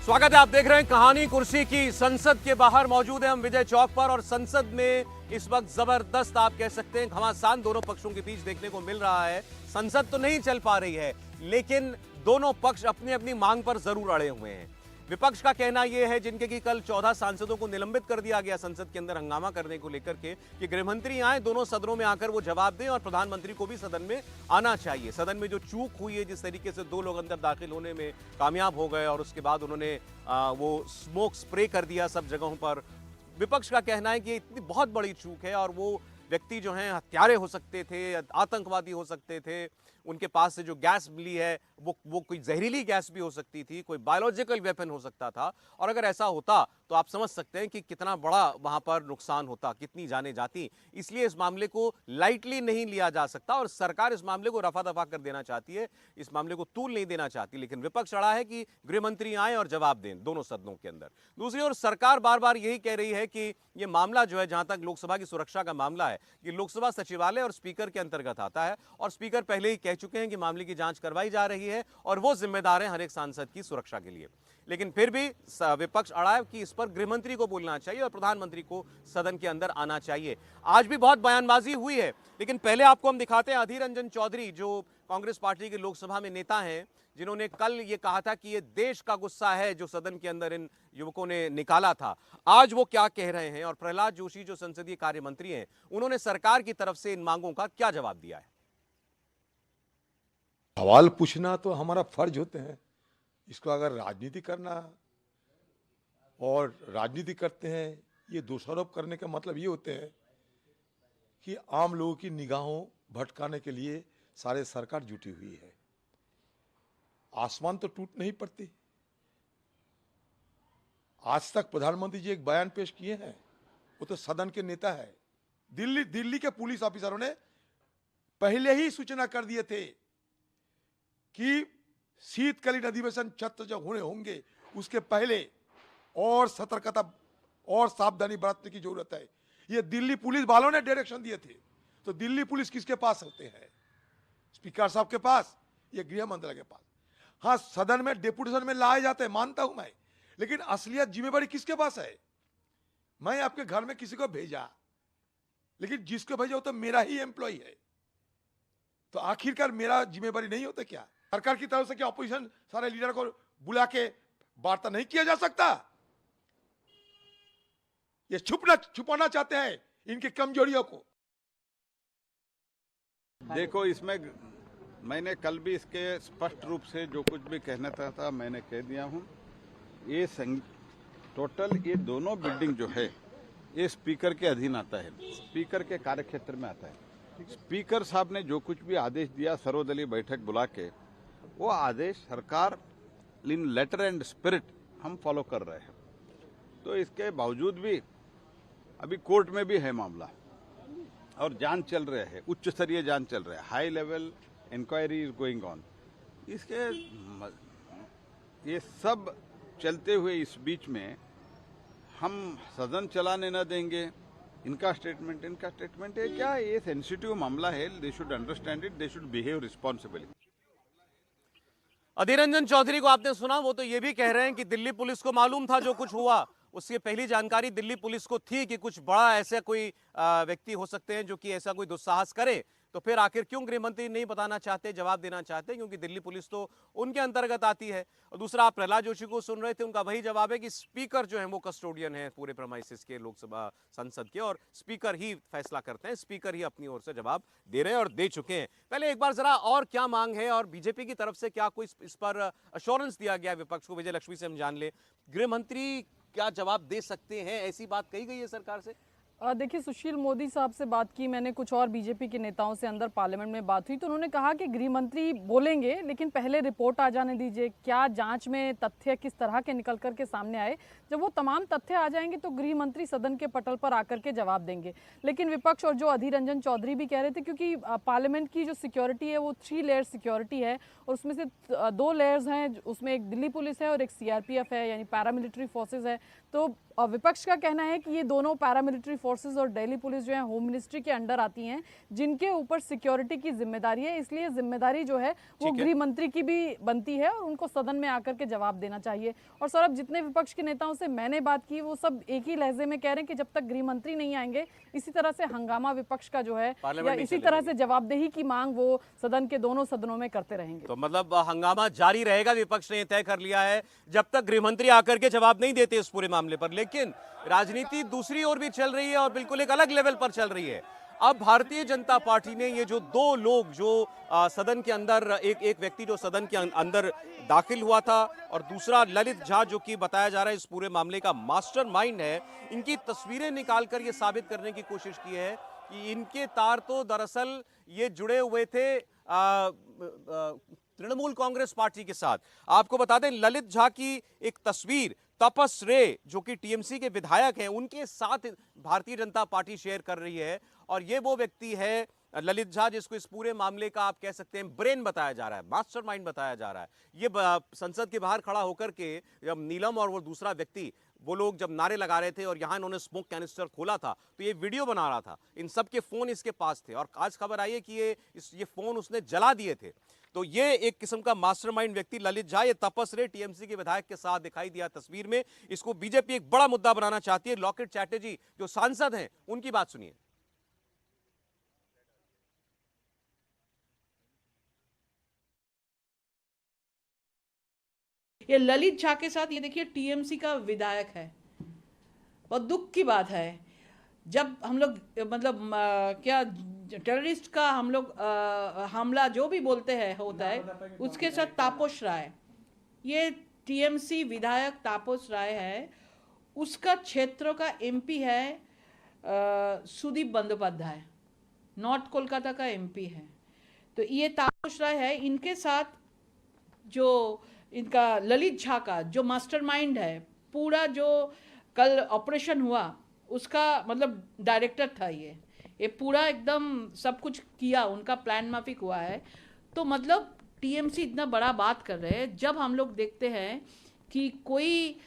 स्वागत है, आप देख रहे हैं कहानी कुर्सी की। संसद के बाहर मौजूद है हम विजय चौक पर, और संसद में इस वक्त जबरदस्त आप कह सकते हैं घमासान दोनों पक्षों के बीच देखने को मिल रहा है। संसद तो नहीं चल पा रही है, लेकिन दोनों पक्ष अपनी अपनी मांग पर जरूर अड़े हुए हैं। विपक्ष का कहना यह है, जिनके कि कल 14 सांसदों को निलंबित कर दिया गया संसद के अंदर हंगामा करने को लेकर के, कि गृहमंत्री आए, दोनों सदनों में आकर वो जवाब दें और प्रधानमंत्री को भी सदन में आना चाहिए। सदन में जो चूक हुई है, जिस तरीके से 2 लोग अंदर दाखिल होने में कामयाब हो गए और उसके बाद उन्होंने वो स्मोक स्प्रे कर दिया सब जगहों पर, विपक्ष का कहना है कि इतनी बहुत बड़ी चूक है और वो व्यक्ति जो हैं हत्यारे हो सकते थे, आतंकवादी हो सकते थे, उनके पास से जो गैस मिली है वो कोई जहरीली गैस भी हो सकती थी, कोई बायोलॉजिकल वेपन हो सकता था, और अगर ऐसा होता तो आप समझ सकते हैं कि कितना बड़ा वहां पर नुकसान होता, कितनी जानें जाती। इसलिए इस मामले को लाइटली नहीं लिया जा सकता और सरकार इस मामले को रफा दफा कर देना चाहती है, इस मामले को तूल नहीं देना चाहती। लेकिन विपक्ष अड़ा है कि गृहमंत्री आए और जवाब दें दोनों सदनों के अंदर। दूसरी ओर सरकार बार बार यही कह रही है कि यह मामला जो है, जहां तक लोकसभा की सुरक्षा का मामला है, कि लोकसभा सचिवालय और स्पीकर के अंतर्गत आता है, और स्पीकर पहले ही कह चुके हैं कि मामले की जांच करवाई जा रही है और वो जिम्मेदार हैं हर एक सांसद की सुरक्षा के लिए। लेकिन फिर भी विपक्ष अड़ा है कि इस पर गृहमंत्री को बोलना चाहिए और प्रधानमंत्री को सदन के अंदर आना चाहिए। आज भी बहुत बयानबाजी हुई है, लेकिन पहले आपको हम दिखाते हैं अधीर रंजन चौधरी, जो कांग्रेस पार्टी के लोकसभा में नेता हैं, जिन्होंने कल ये कहा था कि ये देश का गुस्सा है जो सदन के अंदर इन युवकों ने निकाला था। आज वो क्या कह रहे हैं, और प्रहलाद जोशी जो संसदीय कार्य मंत्री हैं, उन्होंने सरकार की तरफ से इन मांगों का क्या जवाब दिया है। सवाल पूछना तो हमारा फर्ज होते हैं। इसको अगर राजनीति करना और राजनीति करते हैं, ये दोषारोप करने का मतलब ये होते हैं कि आम लोगों की निगाहों भटकाने के लिए सारे सरकार जुटी हुई है। आसमान तो टूट नहीं पड़ती। आज तक प्रधानमंत्री जी एक बयान पेश किए हैं, वो तो सदन के नेता है। दिल्ली के पुलिस ऑफिसरों ने पहले ही सूचना कर दिए थे कि शीतकालीन अधिवेशन छत्र जब होंगे उसके पहले और सतर्कता और सावधानी बरतने की जरूरत है। ये दिल्ली पुलिस वालों ने डायरेक्शन दिए थे। तो दिल्ली पुलिस किसके पास होते हैं? स्पीकर साहब के पास, ये गृह मंत्रालय के पास। हाँ, सदन में डेपुटेशन में लाए जाते हैं, मानता हूं मैं, लेकिन असलियत जिम्मेवारी किसके पास है? मैं आपके घर में किसी को भेजा, लेकिन जिसको भेजा वो तो मेरा ही एम्प्लॉय है, तो आखिरकार मेरा जिम्मेवारी नहीं होता क्या? सरकार की तरफ से क्या ऑपोजिशन सारे लीडर को बुला के वार्ता नहीं किया जा सकता? ये छुपाना चाहते हैं इनकी कमजोरियों को। देखो, इसमें मैंने कल भी इसके स्पष्ट रूप से जो कुछ भी कहना था मैंने कह दिया हूं। ये टोटल ये दोनों बिल्डिंग जो है, ये स्पीकर के अधीन आता है, स्पीकर के कार्यक्षेत्र में आता है। स्पीकर साहब ने जो कुछ भी आदेश दिया सर्वदलीय बैठक बुला के, वो आदेश सरकार इन लेटर एंड स्पिरिट हम फॉलो कर रहे हैं। तो इसके बावजूद भी अभी कोर्ट में भी है मामला और जांच चल रहे है, उच्च स्तरीय जांच चल रहा है, high level inquiry is going on. इसके ये सब चलते हुए इस बीच में हम सदन चलाने न देंगे। इनका स्टेटमेंट है क्या? ये सेंसिटिव मामला है, they should understand it, they should behave responsibly. Adhir Ranjan Chowdhury को आपने सुना, वो तो ये भी कह रहे हैं कि दिल्ली पुलिस को मालूम था जो कुछ हुआ, उसकी पहली जानकारी दिल्ली पुलिस को थी कि कुछ बड़ा ऐसा कोई व्यक्ति हो सकते हैं जो कि ऐसा कोई दुस्साहस करे। तो फिर आखिर क्यों गृहमंत्री नहीं बताना चाहते, जवाब देना चाहते? क्योंकि दिल्ली पुलिस तो उनके अंतर्गत आती है। और दूसरा, आप प्रहलाद जोशी को सुन रहे थे, उनका वही जवाब है कि स्पीकर जो है वो कस्टोडियन है पूरे प्रेमाइसिस के, लोकसभा संसद के, और स्पीकर ही फैसला करते हैं, स्पीकर ही अपनी ओर से जवाब दे रहे हैं और दे चुके हैं। पहले एक बार जरा और क्या मांग है और बीजेपी की तरफ से क्या कोई इस पर अश्योरेंस दिया गया विपक्ष को, विजय लक्ष्मी से हम जान ले। गृहमंत्री क्या जवाब दे सकते हैं, ऐसी बात कही गई है सरकार से? देखिए, सुशील मोदी साहब से बात की मैंने, कुछ और बीजेपी के नेताओं से अंदर पार्लियामेंट में बात हुई, तो उन्होंने कहा कि गृह मंत्री बोलेंगे, लेकिन पहले रिपोर्ट आ जाने दीजिए, क्या जांच में तथ्य किस तरह के निकल कर के सामने आए। जब वो तमाम तथ्य आ जाएंगे तो गृह मंत्री सदन के पटल पर आकर के जवाब देंगे। लेकिन विपक्ष और जो अधीर रंजन चौधरी भी कह रहे थे, क्योंकि पार्लियामेंट की जो सिक्योरिटी है वो 3 लेयर सिक्योरिटी है, और उसमें से 2 लेयर्स हैं, उसमें एक दिल्ली पुलिस है और एक CRPF है, यानी पैरामिलिट्री फोर्सेज है। तो और विपक्ष का कहना है कि ये दोनों पैरामिलिट्री फोर्सेस और दिल्ली पुलिस जो है होम मिनिस्ट्री के अंडर आती हैं, जिनके ऊपर सिक्योरिटी की जिम्मेदारी है, इसलिए जिम्मेदारी जो है वो गृह मंत्री की भी बनती है और उनको सदन में आकर के जवाब देना चाहिए। और सौरभ, जितने विपक्ष के नेताओं से मैंने बात की वो सब एक ही लहजे में कह रहे हैं कि जब तक गृह मंत्री नहीं आएंगे इसी तरह से हंगामा विपक्ष का जो है या इसी तरह से जवाबदेही की मांग वो सदन के दोनों सदनों में करते रहेंगे। तो मतलब हंगामा जारी रहेगा, विपक्ष ने तय कर लिया है जब तक गृहमंत्री आकर के जवाब नहीं देते इस पूरे मामले पर। लेकिन राजनीति दूसरी ओर भी चल रही है और बिल्कुल एक अलग लेवल पर चल रही है। अब भारतीय जनता पार्टी ने ये जो दो लोग जो सदन के अंदर, एक व्यक्ति जो सदन के अंदर दाखिल हुआ था और दूसरा ललित झा जो कि बताया जा रहा है इस पूरे मामले का मास्टरमाइंड है, इनकी तस्वीरें निकालकर ये साबित करने की कोशिश की है कि इनके तार तो दरअसल ये जुड़े हुए थे तृणमूल कांग्रेस पार्टी के साथ। आपको बता दें ललित झा की एक तस्वीर तपस रे जो कि टीएमसी के विधायक हैं उनके साथ भारतीय जनता पार्टी शेयर कर रही है। और ये वो व्यक्ति है ललित झा जिसको इस पूरे मामले का आप कह सकते हैं ब्रेन बताया जा रहा है, मास्टरमाइंड बताया जा रहा है। ये संसद के बाहर खड़ा होकर के जब नीलम और वो दूसरा व्यक्ति वो लोग जब नारे लगा रहे थे और यहां इन्होंने स्मोक कैनिस्टर खोला था तो ये वीडियो बना रहा था, इन सब के फोन इसके पास थे और आज खबर आई है कि ये फोन उसने जला दिए थे। तो ये एक किस्म का मास्टरमाइंड व्यक्ति ललित झा, ये तपस रे टीएमसी के विधायक के साथ दिखाई दिया तस्वीर में। इसको बीजेपी एक बड़ा मुद्दा बनाना चाहती है। लॉकेट चैटर्जी जो सांसद हैं उनकी बात सुनिए। ये ललित झा के साथ ये देखिए टीएमसी का विधायक है। बहुत दुख की बात है जब हम लोग मतलब क्या टेररिस्ट का हम लोग हमला जो भी बोलते हैं होता है, उसके साथ तापस राय, ये टीएमसी विधायक तापस राय है, उसका क्षेत्र का एमपी है सुदीप बंदोपाध्याय, नॉर्थ कोलकाता का एमपी है। तो ये तापस राय है, इनके साथ जो इनका ललित झा का जो मास्टरमाइंड है, पूरा जो कल ऑपरेशन हुआ उसका मतलब डायरेक्टर था ये पूरा एकदम सब कुछ किया, उनका प्लान माफिक हुआ है। तो मतलब टीएमसी इतना बड़ा बात कर रहे हैं। जब हम लोग देखते हैं कि कोई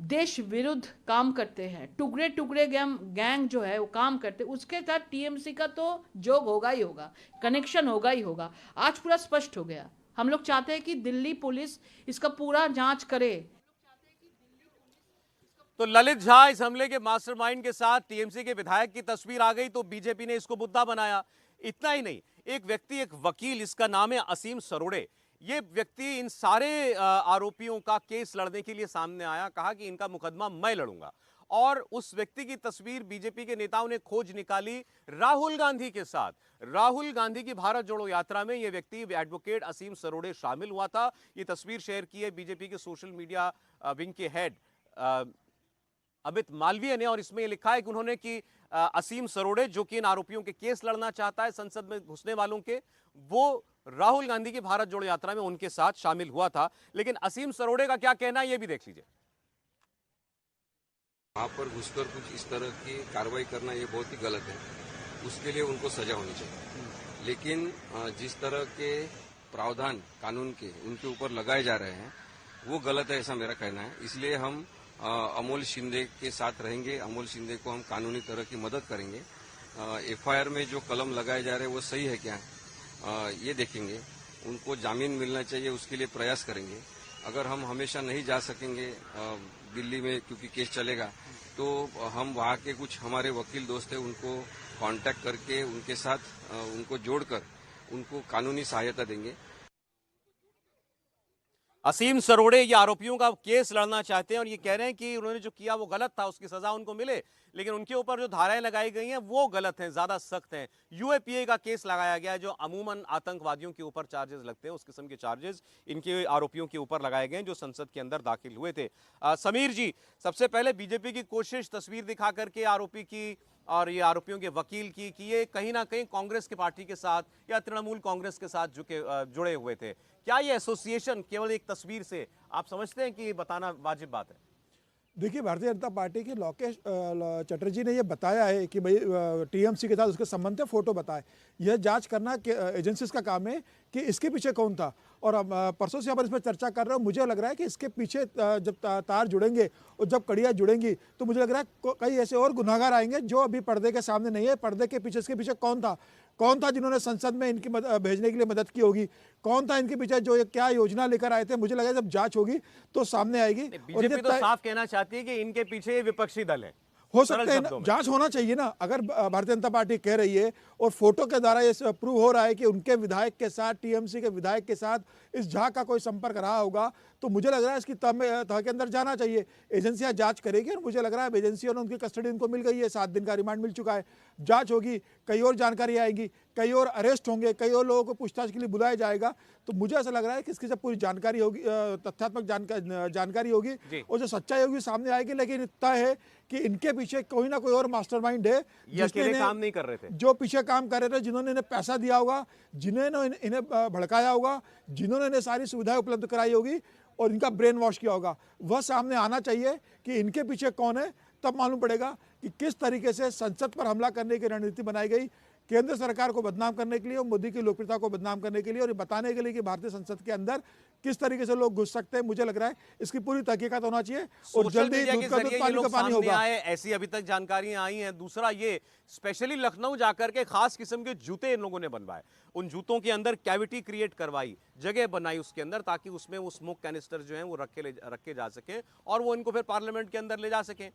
देश विरुद्ध काम करते हैं, टुकड़े टुकड़े गैंग जो है वो काम करते, उसके साथ टीएमसी का तो जोग होगा ही होगा, कनेक्शन होगा ही होगा। आज पूरा स्पष्ट हो गया। हम लोग चाहते हैं कि दिल्ली पुलिस इसका पूरा जांच करे। तो ललित झा इस हमले के मास्टरमाइंड के साथ टीएमसी के विधायक की तस्वीर आ गई तो बीजेपी ने इसको मुद्दा बनाया। इतना ही नहीं, एक व्यक्ति, एक वकील, इसका नाम है असीम सरोड़े, ये व्यक्ति इन सारे आरोपियों का केस लड़ने के लिए सामने आया, कहा कि इनका मुकदमा मैं लड़ूंगा। और उस व्यक्ति की तस्वीर बीजेपी के नेताओं ने खोज निकाली राहुल गांधी के साथ। राहुल गांधी की भारत जोड़ो यात्रा में यह व्यक्ति एडवोकेट असीम सरोड़े शामिल हुआ था। ये तस्वीर शेयर की है बीजेपी के सोशल मीडिया विंग के हेड अमित मालवीय ने और इसमें लिखा है कि उन्होंने कि असीम सरोड़े जो कि इन आरोपियों के केस लड़ना चाहता है संसद में घुसने वालों के, वो राहुल गांधी की भारत जोड़ो यात्रा में उनके साथ शामिल हुआ था। लेकिन असीम सरोड़े का क्या कहना है ये भी देख लीजिए। वहाँ पर घुसकर कुछ इस तरह की कार्रवाई करना ये बहुत ही गलत है, उसके लिए उनको सजा होनी चाहिए। लेकिन जिस तरह के प्रावधान कानून के उनके ऊपर लगाए जा रहे हैं वो गलत है, ऐसा मेरा कहना है। इसलिए हम अमोल शिंदे के साथ रहेंगे, अमोल शिंदे को हम कानूनी तरह की मदद करेंगे। एफआईआर में जो कलम लगाए जा रहे हैं वो सही है क्या, ये देखेंगे। उनको जामीन मिलना चाहिए, उसके लिए प्रयास करेंगे। अगर हम हमेशा नहीं जा सकेंगे दिल्ली में क्योंकि केस चलेगा, तो हम वहाँ के कुछ हमारे वकील दोस्त हैं उनको कांटेक्ट करके उनके साथ उनको जोड़कर उनको कानूनी सहायता देंगे। असीम सरोड़े ये आरोपियों का केस लड़ना चाहते हैं और ये कह रहे हैं कि उन्होंने जो किया वो गलत था, उसकी सजा उनको मिले, लेकिन उनके ऊपर जो धाराएं लगाई गई हैं वो गलत हैं, ज्यादा सख्त हैं। यूएपीए का केस लगाया गया है जो अमूमन आतंकवादियों के ऊपर चार्जेस लगते हैं, उस किस्म के चार्जेस इनके आरोपियों के ऊपर लगाए गए हैं जो संसद के अंदर दाखिल हुए थे। समीर जी, सबसे पहले बीजेपी की कोशिश तस्वीर दिखा करके आरोपी की और ये आरोपियों के वकील की कि ये कहीं ना कहीं कांग्रेस की पार्टी के साथ या तृणमूल कांग्रेस के साथ जुड़े हुए थे। क्या ये एसोसिएशन केवल एक तस्वीर से आप समझते हैं कि ये बताना वाजिब बात है? देखिए, भारतीय जनता पार्टी के लोकेश चटर्जी ने ये बताया है कि भाई टीएमसी के साथ उसके संबंध थे, फोटो बताए। यह जांच करना एजेंसीज का काम है कि इसके पीछे कौन था। और परसों से अपन इस पर चर्चा कर रहे हो। मुझे लग रहा है कि इसके पीछे जब तार जुड़ेंगे और जब कड़ियाँ जुड़ेंगी तो मुझे लग रहा है कई ऐसे और गुनाहगार आएंगे जो अभी पर्दे के सामने नहीं है। पर्दे के पीछे, इसके पीछे कौन था जिन्होंने संसद में इनकी भेजने के लिए मदद की होगी, कौन था इनके पीछे जो ये क्या योजना लेकर आए थे। मुझे लगा जब जांच होगी तो सामने आएगी। बीजेपी तो साफ कहना चाहती है कि इनके पीछे ये विपक्षी दल है। हो सकते हैं ना, जांच होना चाहिए ना। अगर भारतीय जनता पार्टी कह रही है और फोटो के द्वारा ये प्रूव हो रहा है कि उनके विधायक के साथ, टीएमसी के विधायक के साथ इस झा का कोई संपर्क रहा होगा, तो मुझे लग रहा है इसकी तह के अंदर जाना चाहिए। एजेंसियां जांच करेगी और मुझे लग रहा है एजेंसियों ने उनकी कस्टडी उनको मिल गई है, 7 दिन का रिमांड मिल चुका है। जांच होगी, कई और जानकारी आएगी, कई और अरेस्ट होंगे, कई और लोगों को पूछताछ के लिए बुलाया जाएगा। तो मुझे ऐसा लग रहा है कि इसकी जब पूरी जानकारी होगी, तथ्यात्मक जानकारी होगी और जो सच्चाई होगी सामने आएगी। लेकिन इतना है कि इनके पीछे कोई ना कोई और मास्टरमाइंड है ये अकेले काम नहीं कर रहे थे, जो पीछे काम कर रहे थे, जिन्होंने इन्हें पैसा दिया होगा, जिन्होंने इन्हें भड़काया होगा, जिन्होंने इन्हें सारी सुविधाएं उपलब्ध कराई होगी और इनका ब्रेन वॉश किया होगा, वह सामने आना चाहिए कि इनके पीछे कौन है। तब मालूम पड़ेगा कि किस तरीके से संसद पर हमला करने की रणनीति बनाई गई, केंद्र सरकार को बदनाम करने के लिए और मोदी की लोकप्रियता को बदनाम करने के लिए, और ये बताने के लिए कि भारतीय संसद के अंदर किस तरीके से लोग घुस सकते हैं। मुझे लग रहा है इसकी पूरी तहकीकात होना चाहिए और जल्दी दूध का दूध पानी का पानी होगा। ऐसी अभी तक जानकारियां आई हैं। दूसरा ये स्पेशली लखनऊ जाकर के खास किस्म के जूते इन लोगों ने बनवाए, उन जूतों के अंदर कैविटी क्रिएट करवाई, जगह बनाई उसके अंदर, ताकि उसमें वो स्मोक कैनिस्टर जो है वो रखे जा सके और वो इनको फिर पार्लियामेंट के अंदर ले जा सके।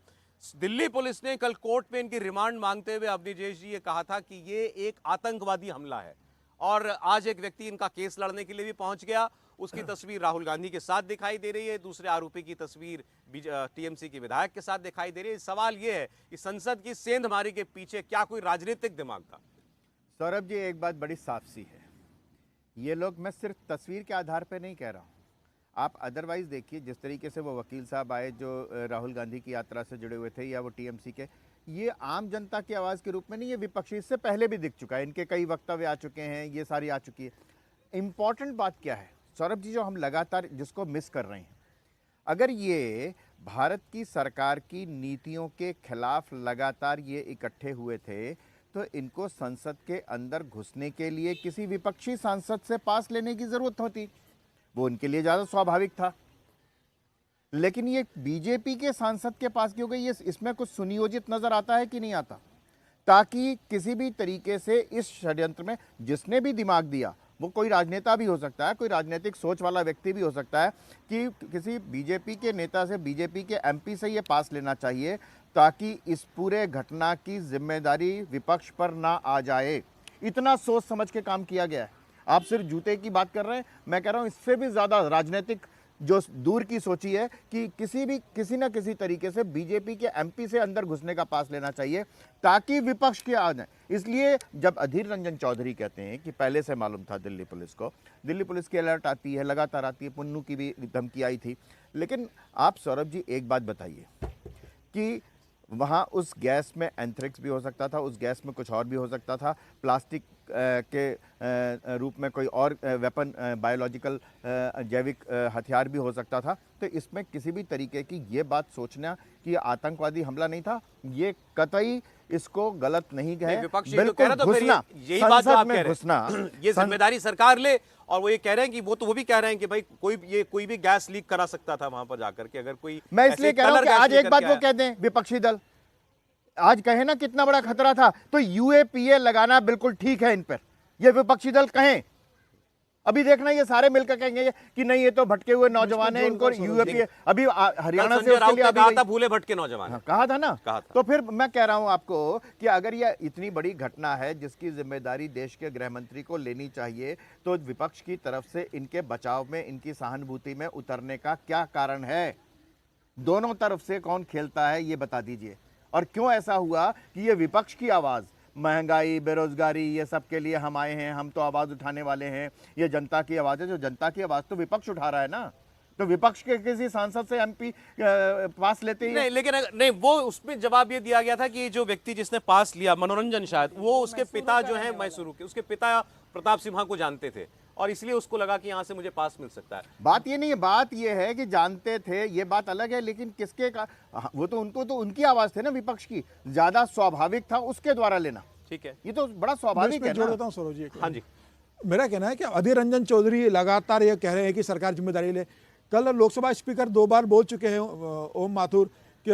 दिल्ली पुलिस ने कल कोर्ट में इनकी रिमांड मांगते हुए अवनीश जी ये कहा था कि ये एक आतंकवादी हमला है। और आज एक व्यक्ति इनका केस लड़ने के लिए भी पहुंच गया। उसकी तस्वीर राहुल गांधी के साथ दिखाई दे रही है, दूसरे आरोपी की तस्वीर टीएमसी के विधायक के साथ दिखाई दे रही है। सवाल यह है कि संसद की सेंधमारी के पीछे क्या कोई राजनीतिक दिमाग था? सौरभ जी, एक बात बड़ी साफ सी है, ये लोग, मैं सिर्फ तस्वीर के आधार पर नहीं कह रहा हूँ, आप अदरवाइज देखिए जिस तरीके से वो वकील साहब आए जो राहुल गांधी की यात्रा से जुड़े हुए थे या वो टीएमसी के, ये आम जनता की आवाज़ के रूप में नहीं, ये विपक्षी इससे पहले भी दिख चुका है, इनके कई वक्तव्य आ चुके हैं, ये सारी आ चुकी है। इम्पॉर्टेंट बात क्या है सौरभ जी, जो हम लगातार जिसको मिस कर रहे हैं, अगर ये भारत की सरकार की नीतियों के खिलाफ लगातार ये इकट्ठे हुए थे तो इनको संसद के अंदर घुसने के लिए किसी विपक्षी सांसद से पास लेने की ज़रूरत होती, वो उनके लिए ज़्यादा स्वाभाविक था। लेकिन ये बीजेपी के सांसद के पास क्यों गई, ये इसमें कुछ सुनियोजित नज़र आता है कि नहीं आता, ताकि किसी भी तरीके से इस षड्यंत्र में जिसने भी दिमाग दिया, वो कोई राजनेता भी हो सकता है, कोई राजनीतिक सोच वाला व्यक्ति भी हो सकता है, कि किसी बीजेपी के नेता से, बीजेपी के एमपी से ये पास लेना चाहिए ताकि इस पूरे घटना की जिम्मेदारी विपक्ष पर ना आ जाए। इतना सोच समझ के काम किया गया है। आप सिर्फ जूते की बात कर रहे हैं, मैं कह रहा हूँ इससे भी ज़्यादा राजनीतिक जो दूर की सोची है कि किसी न किसी तरीके से बीजेपी के एमपी से अंदर घुसने का पास लेना चाहिए ताकि विपक्ष के आ जाए। इसलिए जब अधीर रंजन चौधरी कहते हैं कि पहले से मालूम था दिल्ली पुलिस को, दिल्ली पुलिस की अलर्ट आती है, लगातार आती है, पुन्नू की भी धमकी आई थी, लेकिन आप सौरभ जी एक बात बताइए कि वहाँ उस गैस में एंथ्रेक्स भी हो सकता था, उस गैस में कुछ और भी हो सकता था, प्लास्टिक के रूप में कोई और वेपन, बायोलॉजिकल जैविक हथियार भी हो सकता था। तो इसमें किसी भी तरीके की ये बात सोचना कि ये आतंकवादी हमला नहीं था, ये कतई इसको गलत नहीं कहे। बिल्कुल घुसना, यही बात आप कह रहे हैं, ये जिम्मेदारी सरकार ले। और वो ये कह रहे हैं कि वो भी कह रहे हैं कि भाई कोई भी गैस लीक करा सकता था वहां पर जाकर के, अगर कोई। मैं इसलिए कह रहा हूं कि आज एक बात वो कह दें, विपक्षी दल आज कहे ना कितना बड़ा खतरा था, तो यूएपीए लगाना बिल्कुल ठीक है इन पर, ये विपक्षी दल कहें। अभी देखना ये सारे मिलकर कहेंगे कि नहीं ये तो भटके हुए नौजवान हैं, इनको यूएपीए, अभी हरियाणा से उसके लिए कहा था भूले भटके नौजवान, हाँ, कहा था ना, कहा था। तो फिर मैं कह रहा हूं आपको कि अगर ये इतनी बड़ी घटना है जिसकी जिम्मेदारी देश के गृह मंत्री को लेनी चाहिए, तो विपक्ष की तरफ से इनके बचाव में, इनकी सहानुभूति में उतरने का क्या कारण है? दोनों तरफ से कौन खेलता है ये बता दीजिए। और क्यों ऐसा हुआ कि ये विपक्ष की आवाज़, महंगाई, बेरोजगारी, ये सब के लिए हम आए हैं, हम तो आवाज़ उठाने वाले हैं, ये जनता की आवाज़ है, जो जनता की आवाज़ तो विपक्ष उठा रहा है ना, तो विपक्ष के किसी सांसद से एमपी पास लेते ही नहीं, लेकिन नहीं, वो उसमें जवाब ये दिया गया था कि जो व्यक्ति जिसने पास लिया, मनोरंजन शायद, वो उसके पिता जो है मैसूरू के, उसके पिता प्रताप सिम्हा को जानते थे और इसलिए उसको लगा कि यहाँ से मुझे पास मिल सकता है। बात ये नहीं है, बात ये है कि जानते थे, ये बात अलग है, लेकिन किसके का, वो तो उनको तो उनकी आवाज़ थे ना विपक्ष की, ज़्यादा स्वाभाविक था उसके द्वारा लेना। ठीक है, ये तो बड़ा स्वाभाविक है। जोड़ देता हूं सौरभ जी। हाँ जी, मेरा कहना है कि अधीर रंजन चौधरी लगातार ये कह रहे हैं कि सरकार जिम्मेदारी ले। कल लोकसभा स्पीकर 2 बार बोल चुके हैं ओम माथुर कि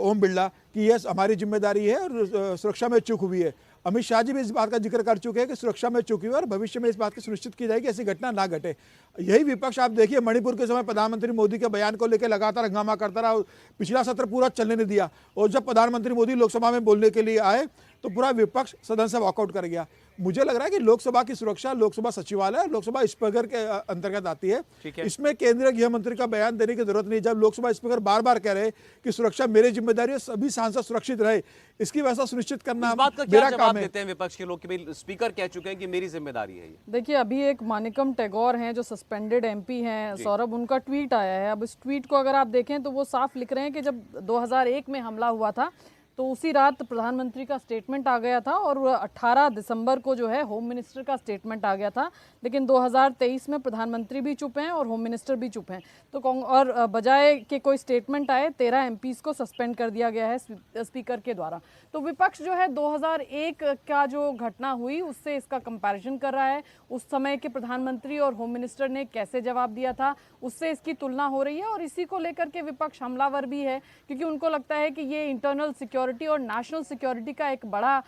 ओम बिरला कि यह हमारी जिम्मेदारी है और सुरक्षा में चूक हुई है। अमित शाह जी भी इस बात का जिक्र कर चुके हैं कि सुरक्षा में चूक हुई है और भविष्य में इस बात की सुनिश्चित की जाएगी ऐसी घटना ना घटे। यही विपक्ष आप देखिए मणिपुर के समय प्रधानमंत्री मोदी के बयान को लेकर लगातार हंगामा करता रहा, पिछला सत्र पूरा चलने नहीं दिया और जब प्रधानमंत्री मोदी लोकसभा में बोलने के लिए आए तो पूरा विपक्ष सदन से वॉकआउट कर गया। मुझे लग रहा है कि लोकसभा की सुरक्षा लोकसभा सचिवालय और लोकसभा स्पीकर के अंतर्गत आती है। इसमें केंद्रीय गृह मंत्री का बयान देने की जरूरत नहीं। जब लोकसभा स्पीकर बार बार कह रहे हैं कि सुरक्षा मेरी जिम्मेदारी है, सभी सांसद सुरक्षित रहे, इसकी व्यवस्था सुनिश्चित करना इस बात का क्या जवाब देते हैं विपक्ष के लोग कि भाई स्पीकर कह चुके हैं कि मेरी जिम्मेदारी है ये? देखिए अभी एक मानिकम टैगोर हैं जो सस्पेंडेड एमपी हैं सौरभ, उनका ट्वीट आया है। अब इस ट्वीट को अगर आप देखें तो वो साफ लिख रहे हैं कि जब 2001 में हमला हुआ था तो उसी रात प्रधानमंत्री का स्टेटमेंट आ गया था और 18 दिसंबर को जो है होम मिनिस्टर का स्टेटमेंट आ गया था, लेकिन 2023 में प्रधानमंत्री भी चुप हैं और होम मिनिस्टर भी चुप हैं। तो और बजाय कि कोई स्टेटमेंट आए 13 एमपीज़ को सस्पेंड कर दिया गया है स्पीकर के द्वारा। तो विपक्ष जो है 2001 का जो घटना हुई उससे इसका कंपैरिजन कर रहा है, उस समय के प्रधानमंत्री और होम मिनिस्टर ने कैसे जवाब दिया था उससे इसकी तुलना हो रही है और इसी को लेकर के विपक्ष हमलावर भी है क्योंकि उनको लगता है कि ये इंटरनल सिक्योरिटी और नेशनल सिक्योरिटी का एक बड़ा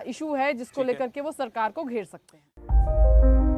इशू है जिसको लेकर के वो सरकार को घेर सकते हैं।